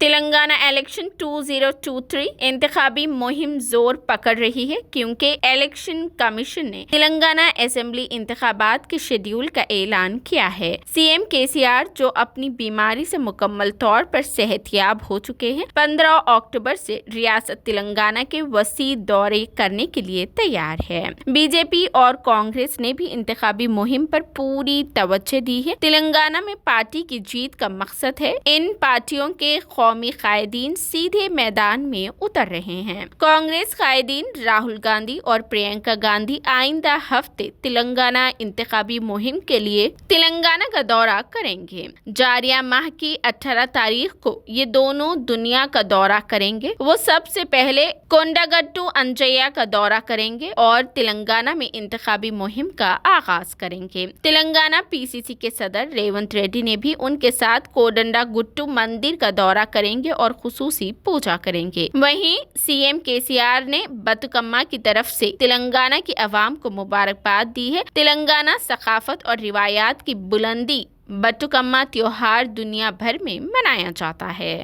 Telangana election 2023 इंतखाबी मुहिम जोर पकड़ रही है क्योंकि इलेक्शन कमीशन ने तेलंगाना असेंबली इंतखाबात के शेड्यूल का ऐलान किया है। सीएम केसीआर जो अपनी बीमारी से मुकम्मल तौर पर सेहतयाब हो चुके हैं, 15 अक्टूबर से रियासत तेलंगाना के वसी दौरे करने के लिए तैयार है। बीजेपी और कांग्रेस ने भी इंतखाबी मुहिम पर पूरी तवज्जो दी है। तेलंगाना में पार्टी की जीत का मकसद है। इन पार्टियों के कौमी कायदीन सीधे मैदान में उतर रहे हैं। कांग्रेस कायदीन राहुल गांधी और प्रियंका गांधी आइंदा हफ्ते तेलंगाना इंतखाबी मुहिम के लिए तेलंगाना का दौरा करेंगे। जारिया माह की 18 तारीख को ये दोनों दुनिया का दौरा करेंगे। वो सबसे पहले कोंडागट्टू अंजैया का दौरा करेंगे और तेलंगाना में इंतखाबी मुहिम का आगाज करेंगे। तेलंगाना पीसीसी के सदर रेवंत रेड्डी ने भी उनके साथ कोडंडागुट्टू मंदिर का दौरा करेंगे और खुसूसी पूजा करेंगे। वहीं सीएम केसीआर ने बतुकम्मा की तरफ से तेलंगाना की आवाम को मुबारकबाद दी है। तेलंगाना सकाफत और रिवायात की बुलंदी बतुकम्मा त्योहार दुनिया भर में मनाया जाता है।